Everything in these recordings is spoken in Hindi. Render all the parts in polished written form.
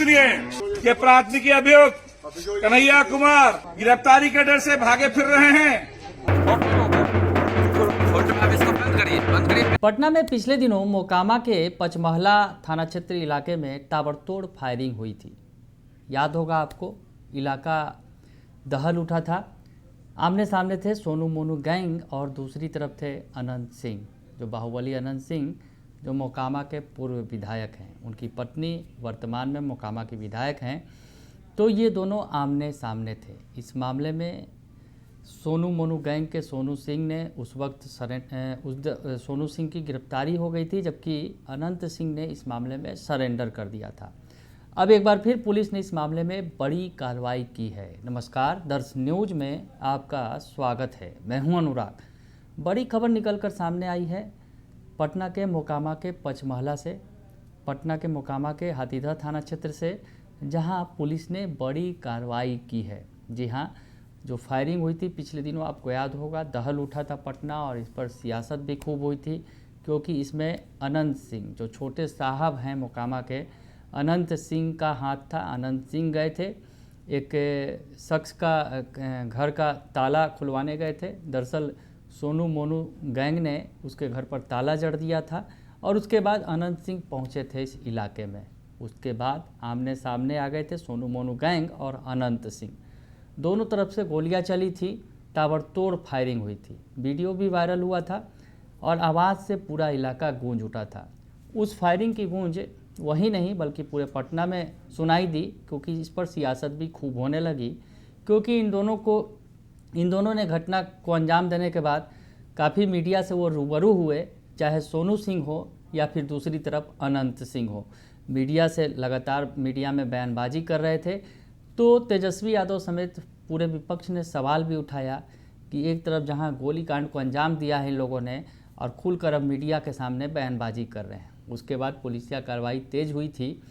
सुनिए कि प्राथमिकी अभियुक्त कन्हैया कुमार गिरफ्तारी के डर से भागे फिर रहे हैं। पटना में पिछले दिनों मोकामा के पचमहला थाना क्षेत्र इलाके में ताबड़तोड़ फायरिंग हुई थी। याद होगा आपको, इलाका दहल उठा था। आमने सामने थे सोनू मोनू गैंग और दूसरी तरफ थे अनंत सिंह, जो बाहुबली अनंत सिंह, जो मोकामा के पूर्व विधायक हैं। उनकी पत्नी वर्तमान में मोकामा की विधायक हैं। तो ये दोनों आमने सामने थे। इस मामले में सोनू मोनू गैंग के सोनू सिंह ने उस वक्त सोनू सिंह की गिरफ्तारी हो गई थी, जबकि अनंत सिंह ने इस मामले में सरेंडर कर दिया था। अब एक बार फिर पुलिस ने इस मामले में बड़ी कार्रवाई की है। नमस्कार, दर्श न्यूज में आपका स्वागत है। मैं हूं अनुराग। बड़ी खबर निकलकर सामने आई है पटना के मोकामा के पचमहला से, पटना के मोकामा के हाथीदह थाना क्षेत्र से, जहां पुलिस ने बड़ी कार्रवाई की है। जी हां, जो फायरिंग हुई थी पिछले दिनों, आपको याद होगा, दहल उठा था पटना और इस पर सियासत भी खूब हुई थी, क्योंकि इसमें अनंत सिंह, जो छोटे साहब हैं मोकामा के, अनंत सिंह का हाथ था। अनंत सिंह गए थे, एक शख्स का घर का ताला खुलवाने गए थे। दरअसल सोनू मोनू गैंग ने उसके घर पर ताला जड़ दिया था और उसके बाद अनंत सिंह पहुंचे थे इस इलाके में। उसके बाद आमने सामने आ गए थे सोनू मोनू गैंग और अनंत सिंह। दोनों तरफ से गोलियां चली थी, ताबड़तोड़ फायरिंग हुई थी। वीडियो भी वायरल हुआ था और आवाज़ से पूरा इलाका गूंज उठा था। उस फायरिंग की गूंज वहीं नहीं बल्कि पूरे पटना में सुनाई दी, क्योंकि इस पर सियासत भी खूब होने लगी। क्योंकि इन दोनों ने घटना को अंजाम देने के बाद काफ़ी मीडिया से वो रूबरू हुए, चाहे सोनू सिंह हो या फिर दूसरी तरफ अनंत सिंह हो। मीडिया से लगातार मीडिया में बयानबाजी कर रहे थे। तो तेजस्वी यादव समेत पूरे विपक्ष ने सवाल भी उठाया कि एक तरफ जहां गोलीकांड को अंजाम दिया है इन लोगों ने, और खुलकर अब मीडिया के सामने बयानबाजी कर रहे हैं। उसके बाद पुलिसिया कार्रवाई तेज हुई थी,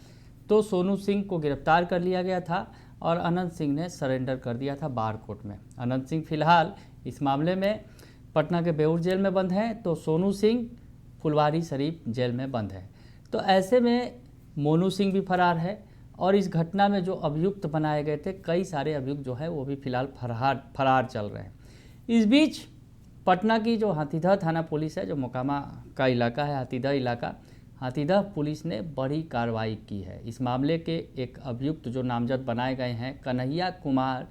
तो सोनू सिंह को गिरफ्तार कर लिया गया था और अनंत सिंह ने सरेंडर कर दिया था बाढ़ कोर्ट में। अनंत सिंह फिलहाल इस मामले में पटना के बेउर जेल में बंद हैं, तो सोनू सिंह फुलवारी शरीफ जेल में बंद है। तो ऐसे में मोनू सिंह भी फरार है और इस घटना में जो अभियुक्त बनाए गए थे, कई सारे अभियुक्त जो है वो भी फिलहाल फरार चल रहे हैं। इस बीच पटना की जो हाथीदह थाना पुलिस है, जो मोकामा का इलाका है हाथीदह इलाका, हाथीदह पुलिस ने बड़ी कार्रवाई की है। इस मामले के एक अभियुक्त जो नामजद बनाए गए हैं, कन्हैया कुमार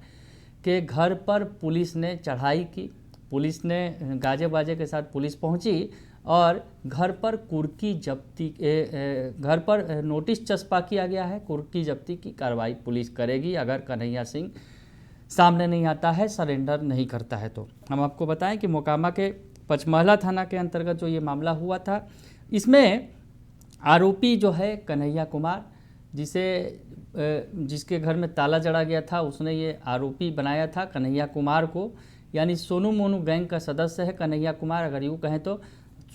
के घर पर पुलिस ने चढ़ाई की। पुलिस ने गाजे बाजे के साथ पुलिस पहुंची और घर पर कुर्की जब्ती घर पर नोटिस चस्पा किया गया है। कुर्की जब्ती की कार्रवाई पुलिस करेगी अगर कन्हैया सिंह सामने नहीं आता है, सरेंडर नहीं करता है। तो हम आपको बताएं कि मोकामा के पचमहला थाना के अंतर्गत जो ये मामला हुआ था, इसमें आरोपी जो है कन्हैया कुमार, जिसके घर में ताला जड़ा गया था, उसने ये आरोपी बनाया था कन्हैया कुमार को। यानी सोनू मोनू गैंग का सदस्य है कन्हैया कुमार, अगर यूँ कहें तो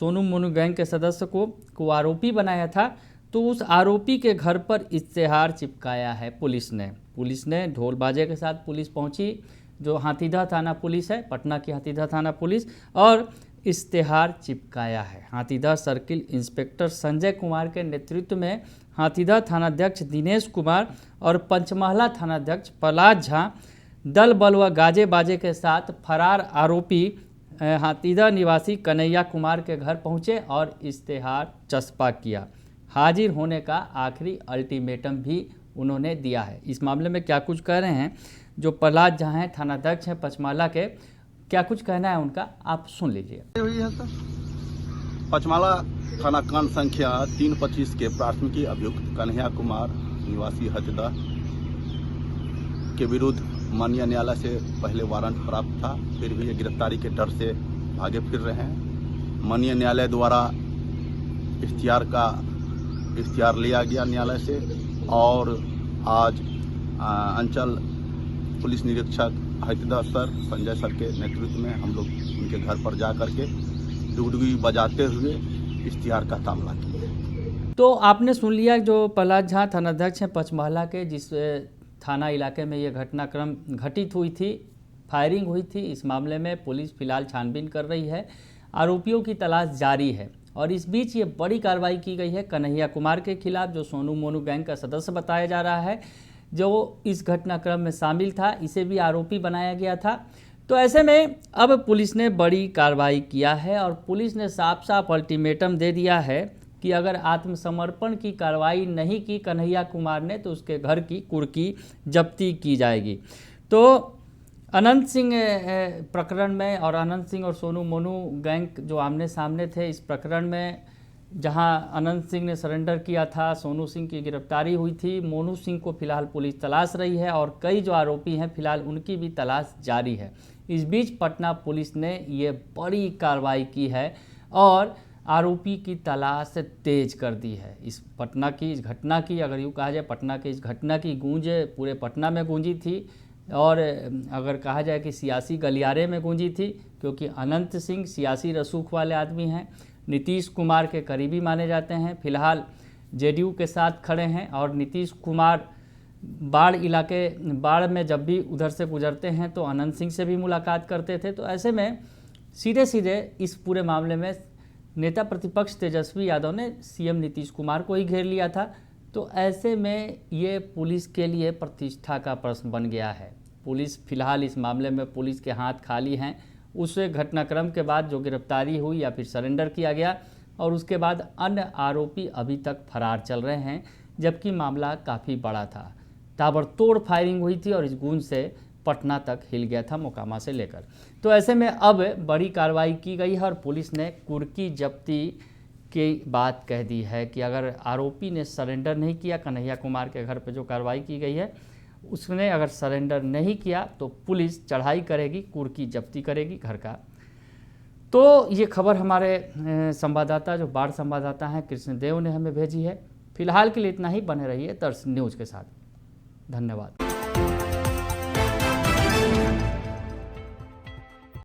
सोनू मोनू गैंग के सदस्य को आरोपी बनाया था। तो उस आरोपी के घर पर इश्तेहार चिपकाया है पुलिस ने ढोल बाजे के साथ पुलिस पहुंची, जो हाथीदह थाना पुलिस है, पटना की हाथीदह थाना पुलिस, और इश्तेहार चिपकाया है। हाथीदह सर्किल इंस्पेक्टर संजय कुमार के नेतृत्व में हाथीदह थानाध्यक्ष दिनेश कुमार और पंचमहला थानाध्यक्ष प्रहलाद झा दल बल व गाजे बाजे के साथ फरार आरोपी हाथीदह निवासी कन्हैया कुमार के घर पहुंचे और इश्तेहार चस्पा किया। हाजिर होने का आखिरी अल्टीमेटम भी उन्होंने दिया है। इस मामले में क्या कुछ कह रहे हैं जो प्रहलाद झा हैं, थानाध्यक्ष हैं पचमहला के, क्या कुछ कहना है उनका, आप सुन लीजिए। पचमहला थाना कांड संख्या 325 के प्राथमिकी अभियुक्त कन्हैया कुमार निवासी हाथीदह के विरुद्ध माननीय न्यायालय से पहले वारंट प्राप्त था, फिर भी ये गिरफ्तारी के डर से भागे फिर रहे हैं। माननीय न्यायालय द्वारा इख्तियार लिया गया न्यायालय से, और आज अंचल पुलिस निरीक्षक हाथीदह सर संजय सर के नेतृत्व में हम लोग उनके घर पर जा करके डुगडुगी बजाते हुए इख्तियार का तामला किया। तो आपने सुन लिया जो प्रहलाद झा थानाध्यक्ष हैं पचमहला के, जिस थाना इलाके में ये घटनाक्रम घटित हुई थी, फायरिंग हुई थी। इस मामले में पुलिस फिलहाल छानबीन कर रही है, आरोपियों की तलाश जारी है। और इस बीच ये बड़ी कार्रवाई की गई है कन्हैया कुमार के खिलाफ, जो सोनू मोनू गैंग का सदस्य बताया जा रहा है, जो इस घटनाक्रम में शामिल था। इसे भी आरोपी बनाया गया था। तो ऐसे में अब पुलिस ने बड़ी कार्रवाई किया है और पुलिस ने साफ साफ अल्टीमेटम दे दिया है कि अगर आत्मसमर्पण की कार्रवाई नहीं की कन्हैया कुमार ने तो उसके घर की कुर्की जब्ती की जाएगी। तो अनंत सिंह प्रकरण में और अनंत सिंह और सोनू मोनू गैंग जो आमने सामने थे, इस प्रकरण में जहां अनंत सिंह ने सरेंडर किया था, सोनू सिंह की गिरफ्तारी हुई थी, मोनू सिंह को फिलहाल पुलिस तलाश रही है और कई जो आरोपी हैं फिलहाल उनकी भी तलाश जारी है। इस बीच पटना पुलिस ने ये बड़ी कार्रवाई की है और आरोपी की तलाश तेज कर दी है। इस घटना की अगर यूँ कहा जाए, पटना की इस घटना की गूंज पूरे पटना में गूंजी थी और अगर कहा जाए कि सियासी गलियारे में गूंजी थी, क्योंकि अनंत सिंह सियासी रसूख वाले आदमी हैं, नीतीश कुमार के करीबी माने जाते हैं, फिलहाल जेडीयू के साथ खड़े हैं और नीतीश कुमार बाढ़ में जब भी उधर से गुजरते हैं तो अनंत सिंह से भी मुलाकात करते थे। तो ऐसे में सीधे सीधे इस पूरे मामले में नेता प्रतिपक्ष तेजस्वी यादव ने सीएम नीतीश कुमार को ही घेर लिया था। तो ऐसे में ये पुलिस के लिए प्रतिष्ठा का प्रश्न बन गया है। पुलिस फिलहाल इस मामले में पुलिस के हाथ खाली हैं। उस घटनाक्रम के बाद जो गिरफ्तारी हुई या फिर सरेंडर किया गया और उसके बाद अन्य आरोपी अभी तक फरार चल रहे हैं, जबकि मामला काफ़ी बड़ा था। ताबड़तोड़ फायरिंग हुई थी और इस गूंज से पटना तक हिल गया था, मोकामा से लेकर। तो ऐसे में अब बड़ी कार्रवाई की गई है और पुलिस ने कुर्की जब्ती की बात कह दी है कि अगर आरोपी ने सरेंडर नहीं किया, कन्हैया कुमार के घर पे जो कार्रवाई की गई है उसने अगर सरेंडर नहीं किया तो पुलिस चढ़ाई करेगी, कुर्की जब्ती करेगी घर का। तो ये खबर हमारे संवाददाता जो बाढ़ संवाददाता हैं कृष्णदेव ने हमें भेजी है। फिलहाल के लिए इतना ही। बने रहिए दर्शन न्यूज़ के साथ। धन्यवाद।